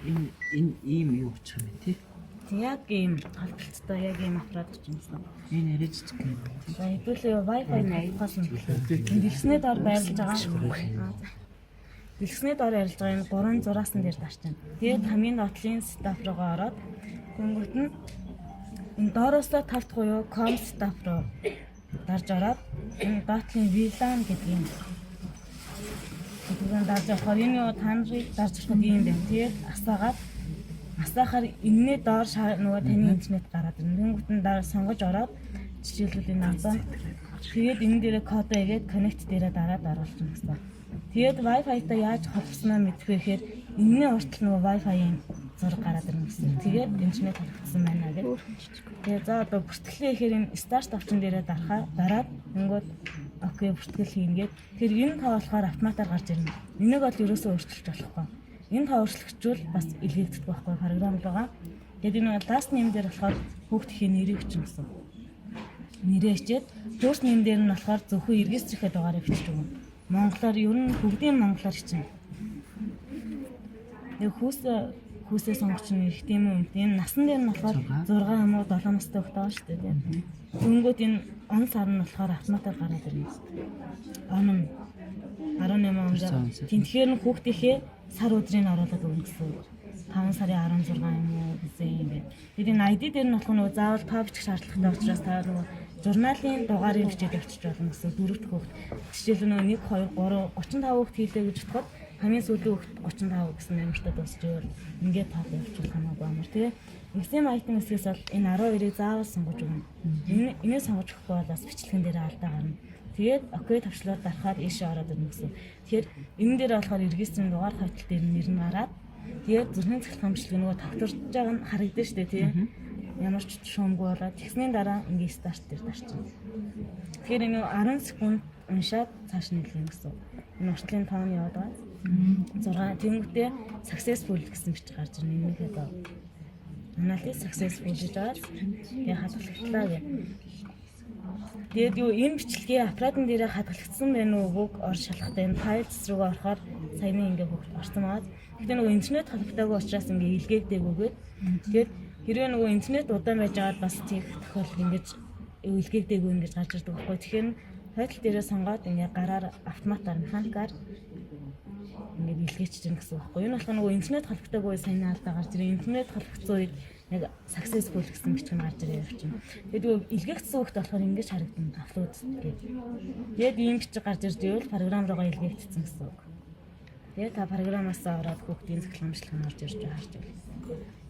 Энэ ийм юу ч юм тий. Яг ийм холболттой яг ийм аппарат ч юмсан. Энэ арай жижиг юм. За хэдүүлээ Wi-Fi найхсан. Дэлгэсний доор байрлаж байгаа. Дэлгэсний доор ярилж байгаа энэ 3 зураасан дээр дарж байна. Тэгээд хамгийн доотлын стап руугаа ороод хөнгөт нь энэ доороосоо тавт буюу com stap руу дарж ороод энэ доотлын VLAN гэдгийг дарж авахаар энэ юу та нарыг дарж авахд юм байна. Тэгээд асаахаар энэний доор нөгөө таны интернет гараад ирнэ. Тэнгүүтэн дараа сонгож ороод жишээлбэл энэ авсан. Тэгээд энэ дээрээ кодоо игээд connect дээрээ дараад оруулчихна гэсэн. Тэгээд Wi-Fi-тай яаж холбосноо мэдэх вэ гэхээр энэний уртл нөгөө Wi-Fi-ийн зураг гараад ирнэ гэсэн. Тэгээд интернет холбогдсон байна гэдэг. Тэгээд за одоо бүртгэлээ ихээр энэ start option дээрээ дараад ингээд окей бүртгэл хийнгээд тэр энэ тоо болохоор автоматар гарч ирнэ. Энийг бол ерөөсөө өөрчилж болохгүй. Энэ тоо өөрчлөгчвөл бас илгээгдэх байхгүй програм байгаа. Тэгээд энэ last name дээр болохоор хүүхдийн нэрийг чинь гэсэн. Нэрээ хичээд first name дээр нь болохоор зөвхөн регистрхэд байгаараа бичиж өгнө. Монголоор ер нь бүгдийн монголоор хичнээн. Яг хүүсээ сонгоч нь их тийм юм. Энэ насан дээр нь болохоор 6 юм уу 7 настай хүүхд байгаа шүү дээ. Дөнгөд энэ он сар нь болохоор автоматар гараад ирнэ. Он нь 18 он. Тэгэхээр нь хүүхдийнхээ сар өдрийг оруулаад өгнө гэсэн. 5 сарын 16 юм уу гэсэн юм байна. Тэгээд энэ ID дээр нь болох нь заавал тоо бичих шаардлагатай учраас та нөгөө журналын дугаарыг бичээд авчиж болно гэсэн. 4 дахь хүүхд. Жишээлбэл нөгөө 1 2 3 35 хүүхд хийлээ гэж бодоход хамгийн сүүлийн хүүхд 35 гэсэн нэмэртэй дуусчихвал ингээд тоо явуулах хамаагүй амар тий. Exam item хэсгээс бол энэ 12-ыг заавал сонгож өгнө. Энийг сонгож өгөхгүй бол бас бичлэгэн дээр алдаа гарна. Тэгээд окей тавчлаад дарахаар ийшээ ороод ирнэ гэсэн. Тэгэхээр энэ дээр болохоор регистрийн дугаар хавтал дээр нэр нь гараад тэгээд зүрхний цахилгаан бичлэг нөгөө тогтворж байгаа нь харагдаж штэ тий. Ямар ч шуумгүй болоод тэгсний дараа ингээд старт дээр дарчихна. Тэгэхээр энэ 10 секунд уншаад цааш нь хэлнэ гэсэн. Энэ уртлын тоон яваад байгаа. 6 тэнгүүтээ successful гэсэн бичиг гарч ирнэ. Энийхээ доо. Анализ successful гэж байгаа. Тэгээ хадгалагдлаа гэх. Тэгээд юу энэ бичлэгийн аппаратын дээр хадгалагдсан байна уу ор шалхахтай энэ files руугаа орохоор саяны ингээ хөвгт орсон байгаа. Гэхдээ нөгөө интернет холбогдоогүй учраас ингээ илгээгдээгүйгээд тэгээд хэрвээ нөгөө интернет удаан байж байгаад бас тийх тохиолдол ингэж илгээгдээгүй ингэж гарч ирдэг байхгүй. Тэгэхээр тайтл дээрээ сонгоод ингээ гараар автоматар механикаар ингээд илгээчихэж гэнэ гэсэн байхгүй. Энэ болохоор нөгөө интернет холбогдоогүй саяны алдаа гарч ирээ. Интернет холбогдсон үед яг successful гэсэн бичиг нь гарч ирээ явчихна. Тэгээд нөгөө илгээгдсэн хүүхд болохоор ингэж харагдана. Апплод гэдэг. Тэгээд ийм бичиг гарч ирж ивэл програм руугаа илгээгдсэн гэсэн үг. Тэгээд та програмаас ороод хүүхдийн цахилгаан бичлэг нь орж ирж байгаа харж байна.